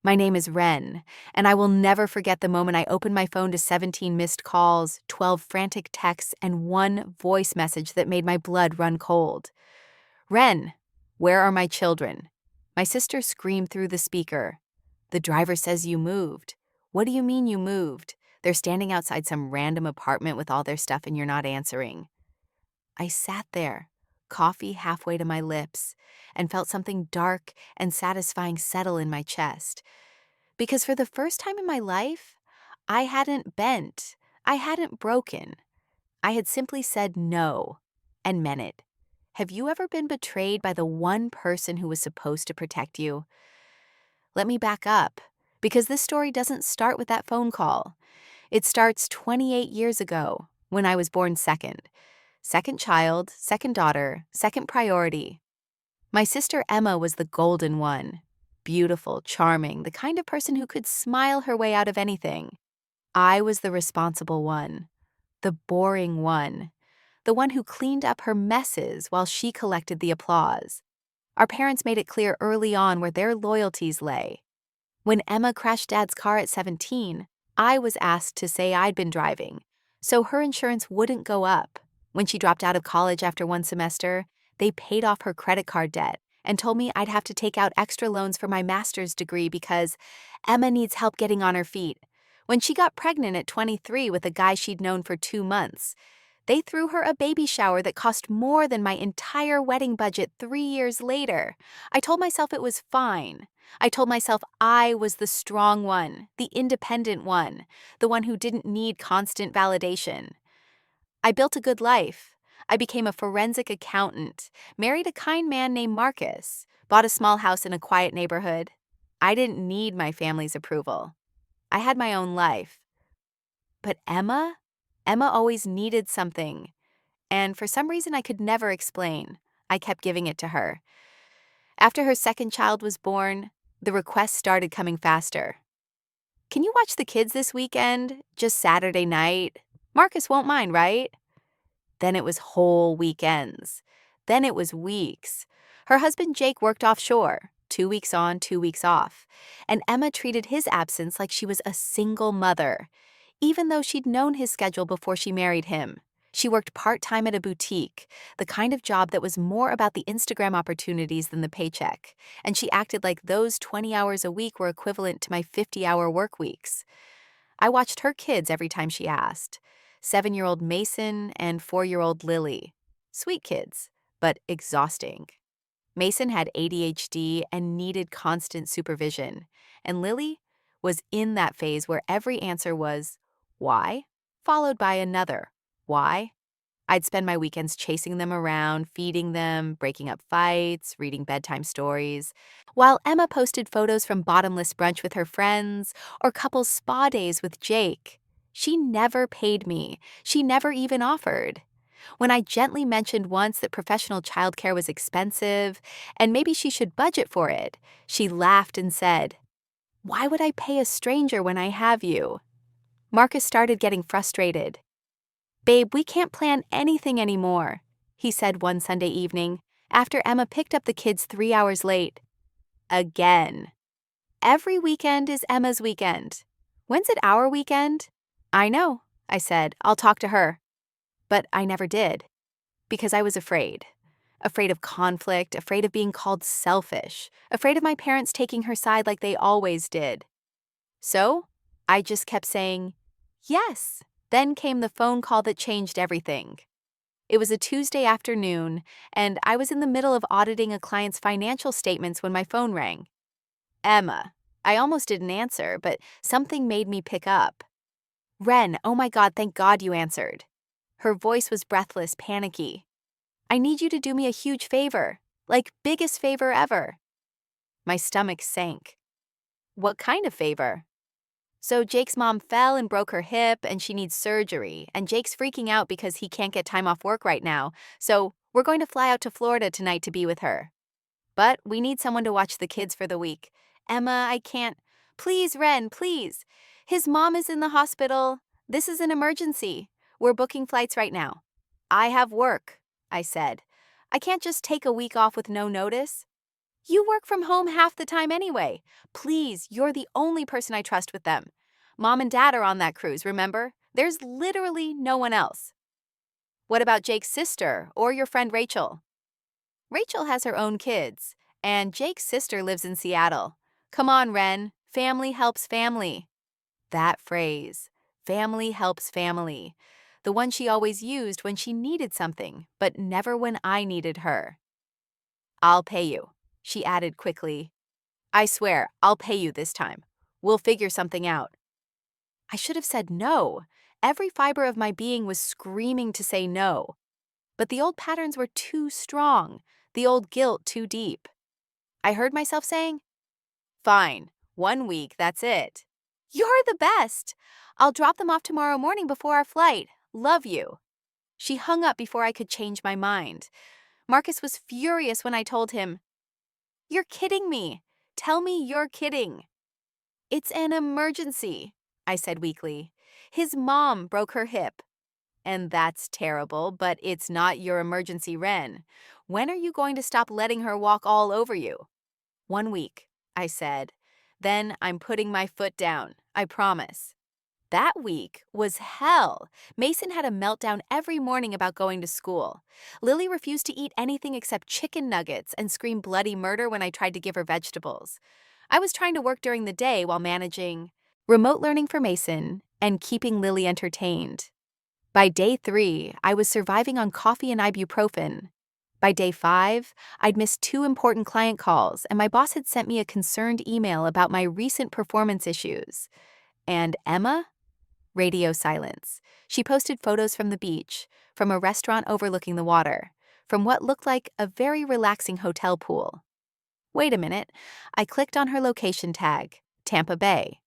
My name is Ren, and I will never forget the moment I opened my phone to 17 missed calls, 12 frantic texts, and one voice message that made my blood run cold. Ren, where are my children? My sister screamed through the speaker. The driver says you moved. What do you mean you moved? They're standing outside some random apartment with all their stuff and you're not answering. I sat there, coffee halfway to my lips, and felt something dark and satisfying settle in my chest. Because for the first time in my life, I hadn't bent, I hadn't broken. I had simply said no and meant it. Have you ever been betrayed by the one person who was supposed to protect you? Let me back up, because this story doesn't start with that phone call. It starts 28 years ago, when I was born second. Second child, second daughter, second priority. My sister Emma was the golden one. Beautiful, charming, the kind of person who could smile her way out of anything. I was the responsible one, the boring one, the one who cleaned up her messes while she collected the applause. Our parents made it clear early on where their loyalties lay. When Emma crashed Dad's car at 17, I was asked to say I'd been driving, so her insurance wouldn't go up. When she dropped out of college after one semester, they paid off her credit card debt and told me I'd have to take out extra loans for my master's degree because Emma needs help getting on her feet. When she got pregnant at 23 with a guy she'd known for 2 months, they threw her a baby shower that cost more than my entire wedding budget 3 years later. I told myself it was fine. I told myself I was the strong one, the independent one, the one who didn't need constant validation. I built a good life. I became a forensic accountant, married a kind man named Marcus, bought a small house in a quiet neighborhood. I didn't need my family's approval. I had my own life. But Emma? Emma always needed something. And for some reason I could never explain, I kept giving it to her. After her second child was born, the requests started coming faster. Can you watch the kids this weekend? Just Saturday night? Marcus won't mind, right? Then it was whole weekends. Then it was weeks. Her husband Jake worked offshore, 2 weeks on, 2 weeks off. And Emma treated his absence like she was a single mother, even though she'd known his schedule before she married him. She worked part-time at a boutique, the kind of job that was more about the Instagram opportunities than the paycheck, and she acted like those 20 hours a week were equivalent to my 50-hour work weeks. I watched her kids every time she asked. 7-year-old Mason and 4-year-old Lily. Sweet kids, but exhausting. Mason had ADHD and needed constant supervision, and Lily was in that phase where every answer was, why? Followed by another, why? I'd spend my weekends chasing them around, feeding them, breaking up fights, reading bedtime stories, while Emma posted photos from bottomless brunch with her friends or couples spa days with Jake. She never paid me. She never even offered. When I gently mentioned once that professional childcare was expensive and maybe she should budget for it, she laughed and said, "Why would I pay a stranger when I have you?" Marcus started getting frustrated. "Babe, we can't plan anything anymore," he said one Sunday evening, after Emma picked up the kids 3 hours late. Again. Every weekend is Emma's weekend. When's it our weekend? I know, I said. I'll talk to her. But I never did. Because I was afraid. Afraid of conflict, afraid of being called selfish, afraid of my parents taking her side like they always did. So, I just kept saying, yes. Then came the phone call that changed everything. It was a Tuesday afternoon, and I was in the middle of auditing a client's financial statements when my phone rang. Emma. I almost didn't answer, but something made me pick up. Ren, oh my God, thank God you answered. Her voice was breathless, panicky. I need you to do me a huge favor, like biggest favor ever. My stomach sank. What kind of favor? So Jake's mom fell and broke her hip and she needs surgery, and Jake's freaking out because he can't get time off work right now, so we're going to fly out to Florida tonight to be with her. But we need someone to watch the kids for the week. Emma, I can't. Please, Ren, please. His mom is in the hospital. This is an emergency. We're booking flights right now. I have work, I said. I can't just take a week off with no notice. You work from home half the time anyway. Please, you're the only person I trust with them. Mom and Dad are on that cruise, remember? There's literally no one else. What about Jake's sister or your friend Rachel? Rachel has her own kids, and Jake's sister lives in Seattle. Come on, Ren. Family helps family. That phrase, family helps family. The one she always used when she needed something, but never when I needed her. I'll pay you, she added quickly. I swear, I'll pay you this time. We'll figure something out. I should have said no. Every fiber of my being was screaming to say no. But the old patterns were too strong, the old guilt too deep. I heard myself saying, fine, 1 week, that's it. You're the best. I'll drop them off tomorrow morning before our flight. Love you. She hung up before I could change my mind. Marcus was furious when I told him, You're kidding me. Tell me you're kidding. It's an emergency, I said weakly. His mom broke her hip. And that's terrible, but it's not your emergency, Ren. When are you going to stop letting her walk all over you? 1 week, I said. Then I'm putting my foot down, I promise. That week was hell. Mason had a meltdown every morning about going to school. Lily refused to eat anything except chicken nuggets and screamed bloody murder when I tried to give her vegetables. I was trying to work during the day while managing remote learning for Mason and keeping Lily entertained. By day 3, I was surviving on coffee and ibuprofen. By day 5, I'd missed 2 important client calls, and my boss had sent me a concerned email about my recent performance issues. And Emma? Radio silence. She posted photos from the beach, from a restaurant overlooking the water, from what looked like a very relaxing hotel pool. Wait a minute. I clicked on her location tag, Tampa Bay.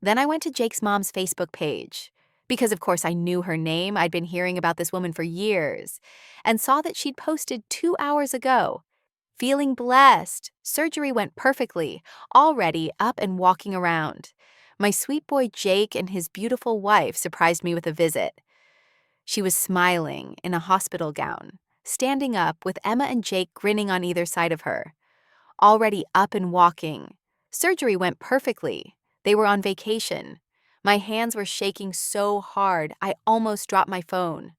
Then I went to Jake's mom's Facebook page, because of course I knew her name. I'd been hearing about this woman for years, and saw that she'd posted 2 hours ago. Feeling blessed. Surgery went perfectly, already up and walking around. My sweet boy Jake and his beautiful wife surprised me with a visit. She was smiling in a hospital gown, standing up with Emma and Jake grinning on either side of her. Already up and walking. Surgery went perfectly. They were on vacation. My hands were shaking so hard, I almost dropped my phone.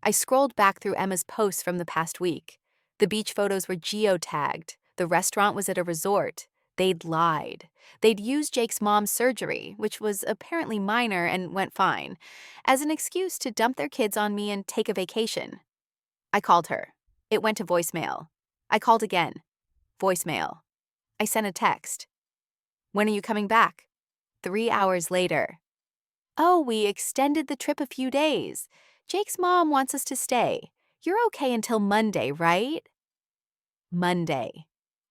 I scrolled back through Emma's posts from the past week. The beach photos were geotagged. The restaurant was at a resort. They'd lied. They'd used Jake's mom's surgery, which was apparently minor and went fine, as an excuse to dump their kids on me and take a vacation. I called her. It went to voicemail. I called again. Voicemail. I sent a text. When are you coming back? 3 hours later. Oh, we extended the trip a few days. Jake's mom wants us to stay. You're okay until Monday, right? Monday.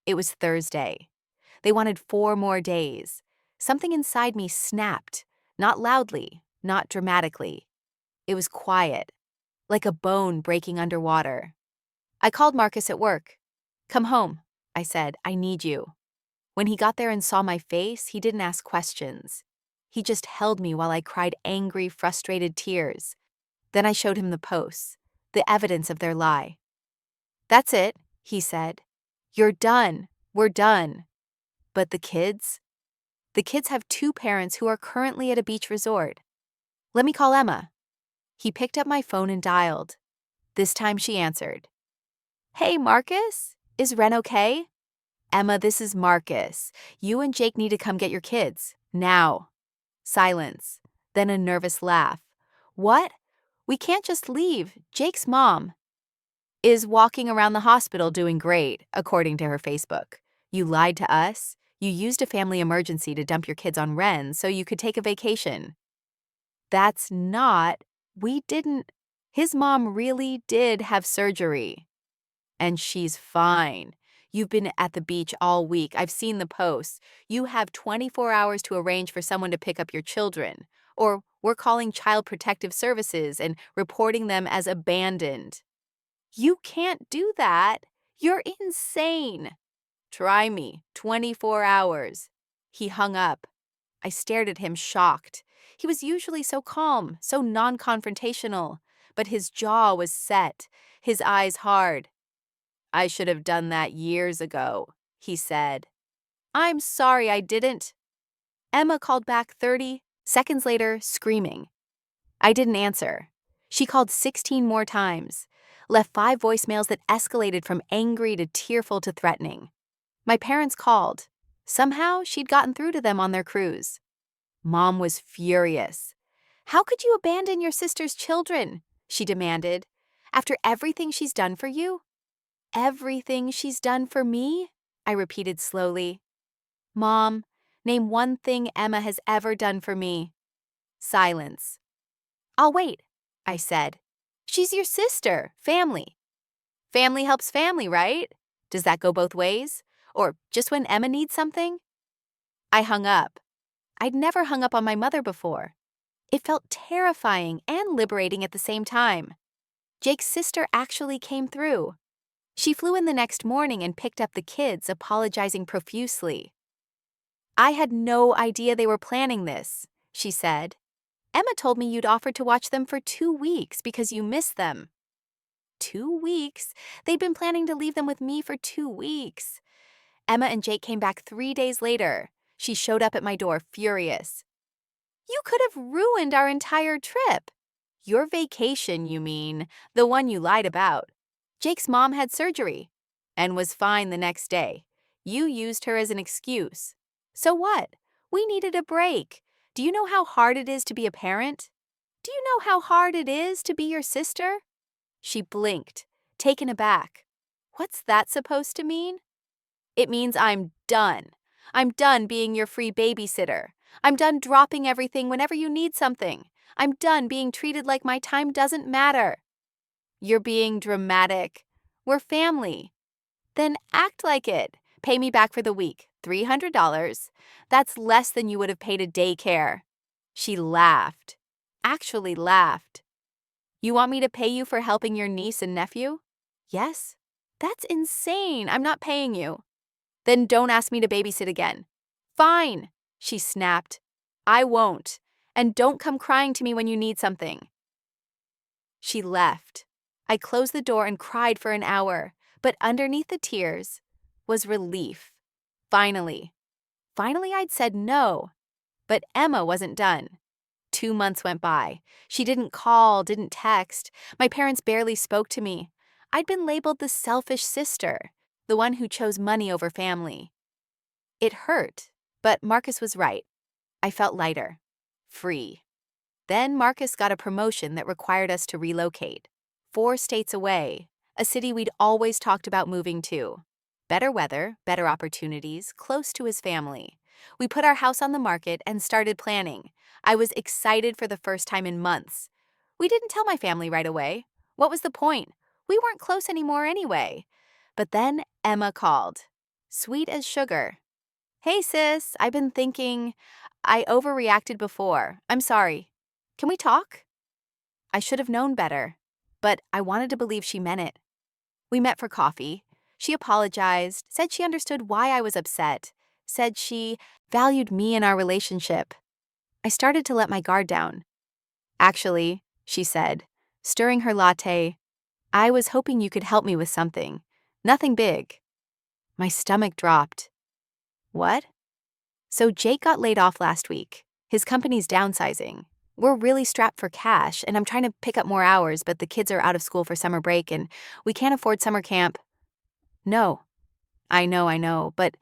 It was Thursday. They wanted 4 more days. Something inside me snapped, not loudly, not dramatically. It was quiet, like a bone breaking underwater. I called Marcus at work. Come home, I said. I need you. When he got there and saw my face, he didn't ask questions. He just held me while I cried angry, frustrated tears. Then I showed him the posts, the evidence of their lie. That's it, he said. You're done. We're done. But the kids? The kids have 2 parents who are currently at a beach resort. Let me call Emma. He picked up my phone and dialed. This time she answered. Hey, Marcus? Is Ren okay? Emma, this is Marcus. You and Jake need to come get your kids. Now. Silence. Then a nervous laugh. What? We can't just leave. Jake's mom is walking around the hospital doing great, according to her Facebook. You lied to us. You used a family emergency to dump your kids on Ren so you could take a vacation. That's not. We didn't. His mom really did have surgery. And she's fine. You've been at the beach all week. I've seen the posts. You have 24 hours to arrange for someone to pick up your children. Or we're calling Child Protective Services and reporting them as abandoned. You can't do that. You're insane. Try me. 24 hours. He hung up. I stared at him, shocked. He was usually so calm, so non-confrontational, but his jaw was set, his eyes hard. I should have done that years ago, he said. I'm sorry I didn't. Emma called back 30 seconds later, screaming. I didn't answer. She called 16 more times, left 5 voicemails that escalated from angry to tearful to threatening. My parents called. Somehow, she'd gotten through to them on their cruise. Mom was furious. How could you abandon your sister's children? She demanded. After everything she's done for you? Everything she's done for me? I repeated slowly. Mom, name one thing Emma has ever done for me. Silence. I'll wait, I said. She's your sister, family. Family helps family, right? Does that go both ways? Or just when Emma needs something? I hung up. I'd never hung up on my mother before. It felt terrifying and liberating at the same time. Jake's sister actually came through. She flew in the next morning and picked up the kids, apologizing profusely. I had no idea they were planning this, she said. Emma told me you'd offered to watch them for 2 weeks because you missed them. 2 weeks? They'd been planning to leave them with me for 2 weeks. Emma and Jake came back 3 days later. She showed up at my door, furious. You could have ruined our entire trip. Your vacation, you mean, the one you lied about. Jake's mom had surgery and was fine the next day. You used her as an excuse. So what? We needed a break. Do you know how hard it is to be a parent? Do you know how hard it is to be your sister? She blinked, taken aback. What's that supposed to mean? It means I'm done. I'm done being your free babysitter. I'm done dropping everything whenever you need something. I'm done being treated like my time doesn't matter. You're being dramatic. We're family. Then act like it. Pay me back for the week, $300. That's less than you would have paid a daycare. She laughed. Actually laughed. You want me to pay you for helping your niece and nephew? Yes? That's insane. I'm not paying you. Then don't ask me to babysit again. Fine, she snapped. I won't. And don't come crying to me when you need something. She left. I closed the door and cried for an hour, but underneath the tears was relief. Finally. Finally, I'd said no. But Emma wasn't done. 2 months went by. She didn't call, didn't text. My parents barely spoke to me. I'd been labeled the selfish sister, the one who chose money over family. It hurt, but Marcus was right. I felt lighter, free. Then Marcus got a promotion that required us to relocate. 4 states away, a city we'd always talked about moving to. Better weather, better opportunities, close to his family. We put our house on the market and started planning. I was excited for the first time in months. We didn't tell my family right away. What was the point? We weren't close anymore anyway. But then Emma called. Sweet as sugar. Hey sis, I've been thinking. I overreacted before. I'm sorry. Can we talk? I should have known better, but I wanted to believe she meant it. We met for coffee. She apologized, said she understood why I was upset, said she valued me and our relationship. I started to let my guard down. Actually, she said, stirring her latte, I was hoping you could help me with something. Nothing big. My stomach dropped. What? So Jake got laid off last week. His company's downsizing. We're really strapped for cash, and I'm trying to pick up more hours, but the kids are out of school for summer break, and we can't afford summer camp. No. I know, but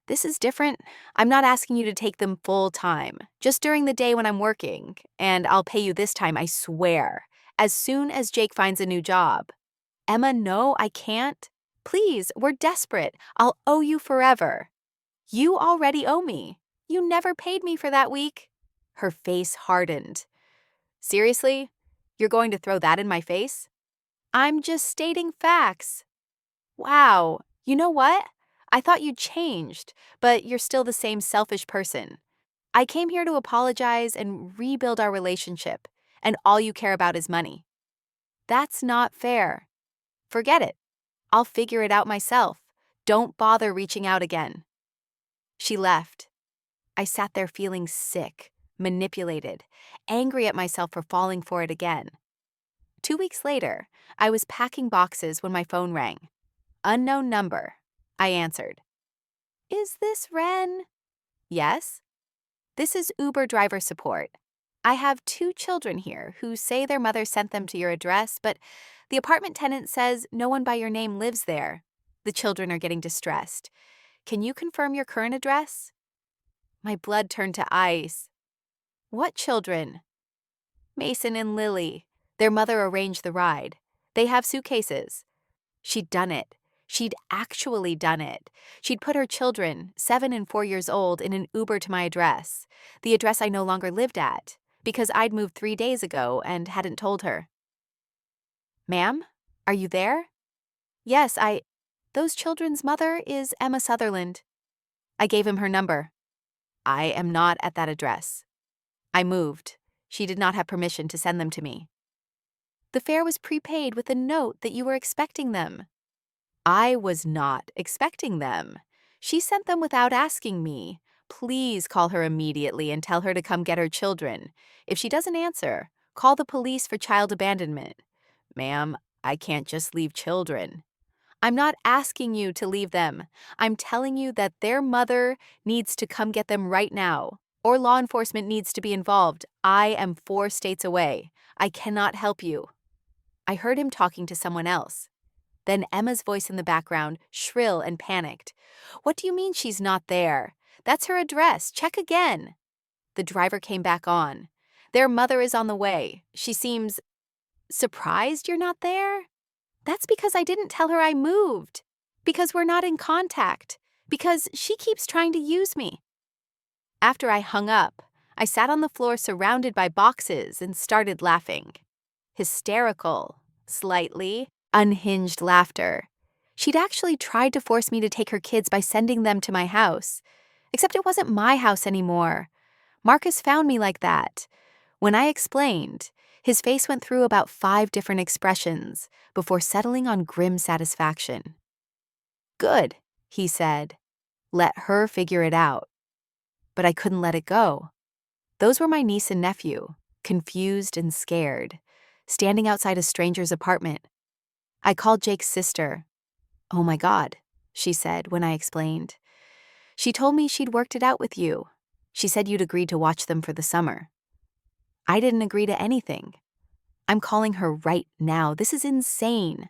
this is different. I'm not asking you to take them full time, just during the day when I'm working, and I'll pay you this time, I swear, as soon as Jake finds a new job. Emma, no, I can't. Please, we're desperate. I'll owe you forever. You already owe me. You never paid me for that week. Her face hardened. Seriously? You're going to throw that in my face? I'm just stating facts. Wow, you know what? I thought you'd changed, but you're still the same selfish person. I came here to apologize and rebuild our relationship, and all you care about is money. That's not fair. Forget it. I'll figure it out myself. Don't bother reaching out again. She left. I sat there feeling sick, manipulated, angry at myself for falling for it again. 2 weeks later, I was packing boxes when my phone rang. Unknown number. I answered. Is this Ren? Yes. This is Uber driver support. I have 2 children here who say their mother sent them to your address, but the apartment tenant says no one by your name lives there. The children are getting distressed. Can you confirm your current address? My blood turned to ice. What children? Mason and Lily. Their mother arranged the ride. They have suitcases. She'd done it. She'd actually done it. She'd put her children, 7 and 4 years old, in an Uber to my address, the address I no longer lived at, because I'd moved 3 days ago and hadn't told her. Ma'am, are you there? Yes, those children's mother is Emma Sutherland. I gave him her number. I am not at that address. I moved. She did not have permission to send them to me. The fare was prepaid with a note that you were expecting them. I was not expecting them. She sent them without asking me. Please call her immediately and tell her to come get her children. If she doesn't answer, call the police for child abandonment. Ma'am, I can't just leave children. I'm not asking you to leave them. I'm telling you that their mother needs to come get them right now, or law enforcement needs to be involved. I am 4 states away. I cannot help you. I heard him talking to someone else. Then Emma's voice in the background, shrill and panicked. What do you mean she's not there? That's her address. Check again. The driver came back on. Their mother is on the way. She seems surprised you're not there? That's because I didn't tell her I moved. Because we're not in contact. Because she keeps trying to use me. After I hung up, I sat on the floor surrounded by boxes and started laughing. Hysterical, slightly unhinged laughter. She'd actually tried to force me to take her kids by sending them to my house. Except it wasn't my house anymore. Marcus found me like that. When I explained, his face went through about 5 different expressions before settling on grim satisfaction. Good, he said. Let her figure it out. But I couldn't let it go. Those were my niece and nephew, confused and scared, standing outside a stranger's apartment. I called Jake's sister. Oh my God, she said when I explained. She told me she'd worked it out with you. She said you'd agreed to watch them for the summer. I didn't agree to anything. I'm calling her right now. This is insane.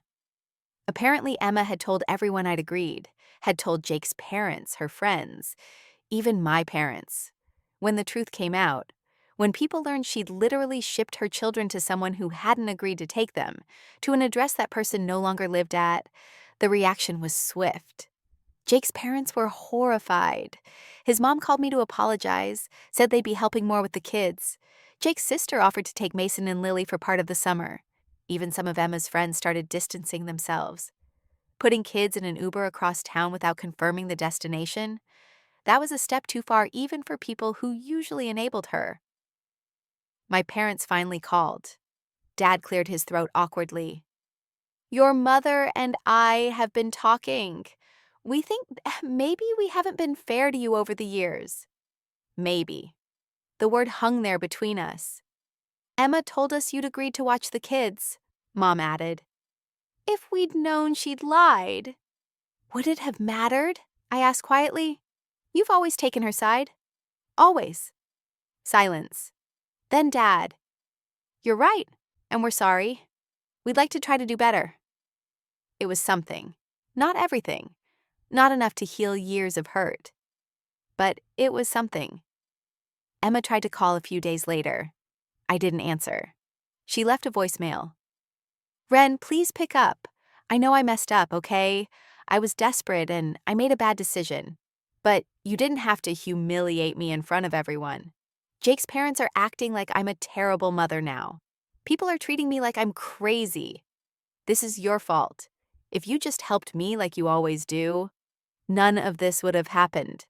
Apparently, Emma had told everyone I'd agreed, had told Jake's parents, her friends, even my parents. When the truth came out, when people learned she'd literally shipped her children to someone who hadn't agreed to take them, to an address that person no longer lived at, the reaction was swift. Jake's parents were horrified. His mom called me to apologize, said they'd be helping more with the kids. Jake's sister offered to take Mason and Lily for part of the summer. Even some of Emma's friends started distancing themselves. Putting kids in an Uber across town without confirming the destination, that was a step too far even for people who usually enabled her. My parents finally called. Dad cleared his throat awkwardly. Your mother and I have been talking. We think maybe we haven't been fair to you over the years. Maybe. The word hung there between us. Emma told us you'd agreed to watch the kids, Mom added. If we'd known she'd lied. Would it have mattered? I asked quietly. You've always taken her side. Always. Silence. Then Dad. You're right, and we're sorry. We'd like to try to do better. It was something. Not everything. Not enough to heal years of hurt. But it was something. Emma tried to call a few days later. I didn't answer. She left a voicemail. Ren, please pick up. I know I messed up, okay? I was desperate and I made a bad decision. But you didn't have to humiliate me in front of everyone. Jake's parents are acting like I'm a terrible mother now. People are treating me like I'm crazy. This is your fault. If you just helped me like you always do, none of this would have happened.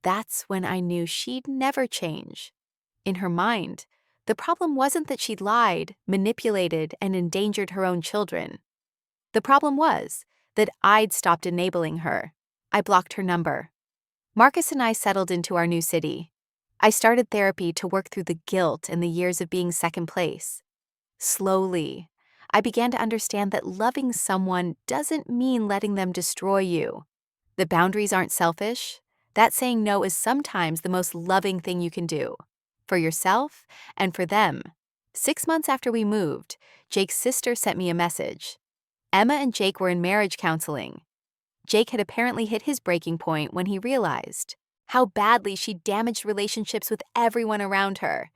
That's when I knew she'd never change. In her mind, the problem wasn't that she'd lied, manipulated, and endangered her own children. The problem was that I'd stopped enabling her. I blocked her number. Marcus and I settled into our new city. I started therapy to work through the guilt and the years of being second place. Slowly, I began to understand that loving someone doesn't mean letting them destroy you. That boundaries aren't selfish, that saying no is sometimes the most loving thing you can do. For yourself and for them. 6 months after we moved, Jake's sister sent me a message. Emma and Jake were in marriage counseling. Jake had apparently hit his breaking point when he realized how badly she damaged relationships with everyone around her.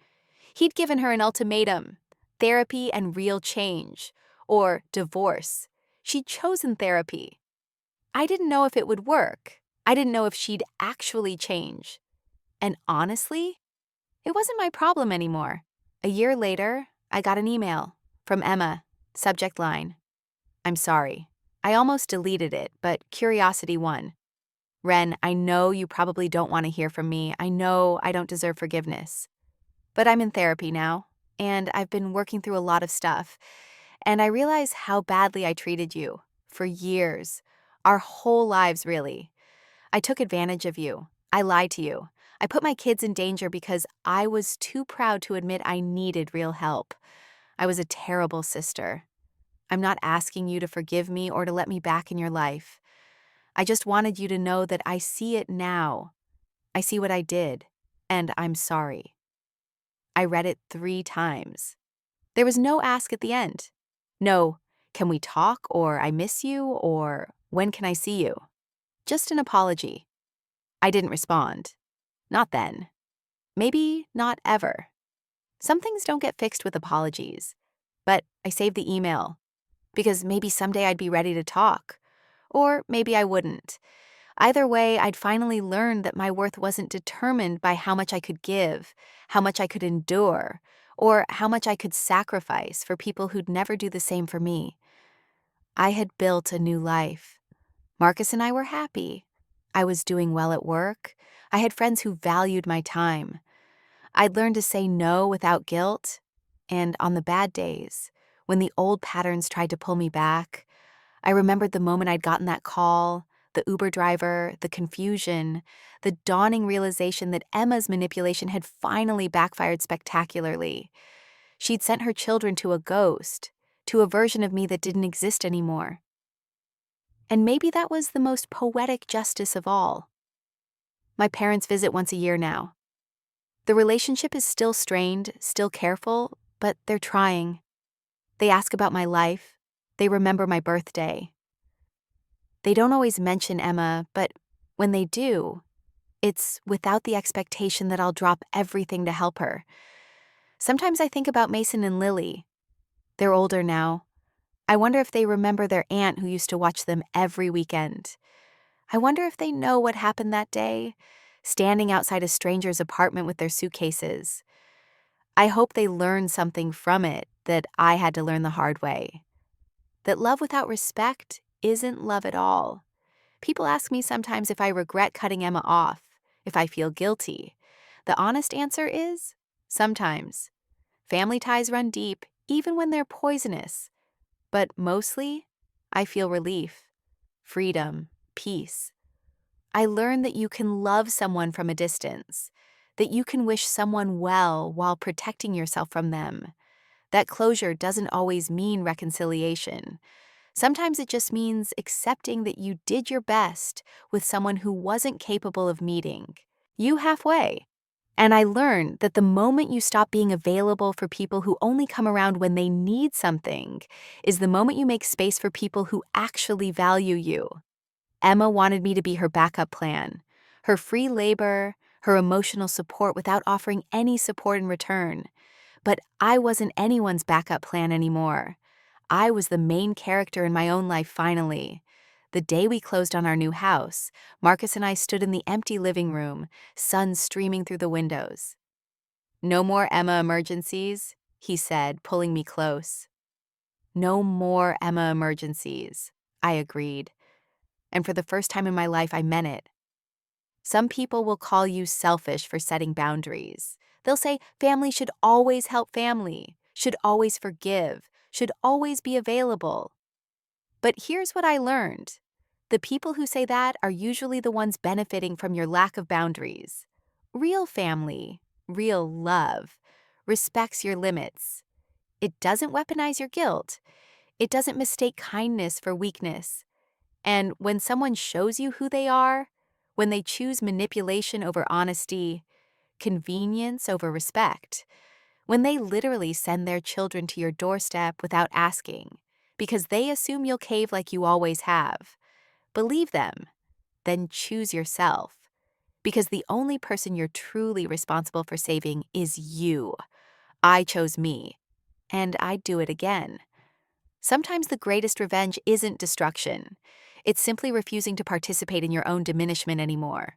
He'd given her an ultimatum: therapy and real change, or divorce. She'd chosen therapy. I didn't know if it would work. I didn't know if she'd actually change. And honestly, it wasn't my problem anymore. A year later, I got an email from Emma, subject line: "I'm sorry." I almost deleted it, but curiosity won. "Ren, I know you probably don't want to hear from me. I know I don't deserve forgiveness. But I'm in therapy now, and I've been working through a lot of stuff. And I realize how badly I treated you for years, our whole lives, really. I took advantage of you. I lied to you. I put my kids in danger because I was too proud to admit I needed real help. I was a terrible sister. I'm not asking you to forgive me or to let me back in your life. I just wanted you to know that I see it now. I see what I did, and I'm sorry." I read it 3 times. There was no ask at the end. No, "Can we talk?" or "I miss you?" or "When can I see you?" Just an apology. I didn't respond. Not then. Maybe not ever. Some things don't get fixed with apologies. But I saved the email, because maybe someday I'd be ready to talk. Or maybe I wouldn't. Either way, I'd finally learned that my worth wasn't determined by how much I could give, how much I could endure, or how much I could sacrifice for people who'd never do the same for me. I had built a new life. Marcus and I were happy. I was doing well at work. I had friends who valued my time. I'd learned to say no without guilt. And on the bad days, when the old patterns tried to pull me back, I remembered the moment I'd gotten that call, the Uber driver, the confusion, the dawning realization that Emma's manipulation had finally backfired spectacularly. She'd sent her children to a ghost, to a version of me that didn't exist anymore. And maybe that was the most poetic justice of all. My parents visit once a year now. The relationship is still strained, still careful, but they're trying. They ask about my life. They remember my birthday. They don't always mention Emma, but when they do, it's without the expectation that I'll drop everything to help her. Sometimes I think about Mason and Lily. They're older now. I wonder if they remember their aunt who used to watch them every weekend. I wonder if they know what happened that day, standing outside a stranger's apartment with their suitcases. I hope they learn something from it that I had to learn the hard way. That love without respect isn't love at all. People ask me sometimes if I regret cutting Emma off, if I feel guilty. The honest answer is, sometimes. Family ties run deep, even when they're poisonous. But mostly, I feel relief, freedom, peace. I learned that you can love someone from a distance, that you can wish someone well while protecting yourself from them. That closure doesn't always mean reconciliation. Sometimes it just means accepting that you did your best with someone who wasn't capable of meeting you halfway. And I learned that the moment you stop being available for people who only come around when they need something is the moment you make space for people who actually value you. Emma wanted me to be her backup plan, her free labor, her emotional support without offering any support in return. But I wasn't anyone's backup plan anymore. I was the main character in my own life finally. The day we closed on our new house, Marcus and I stood in the empty living room, sun streaming through the windows. "No more Emma emergencies," he said, pulling me close. "No more Emma emergencies," I agreed. And for the first time in my life, I meant it. Some people will call you selfish for setting boundaries. They'll say family should always help family, should always forgive, should always be available. But here's what I learned. The people who say that are usually the ones benefiting from your lack of boundaries. Real family, real love, respects your limits. It doesn't weaponize your guilt. It doesn't mistake kindness for weakness. And when someone shows you who they are, when they choose manipulation over honesty, convenience over respect, when they literally send their children to your doorstep without asking, because they assume you'll cave like you always have, believe them, then choose yourself. Because the only person you're truly responsible for saving is you. I chose me, and I'd do it again. Sometimes the greatest revenge isn't destruction. It's simply refusing to participate in your own diminishment anymore.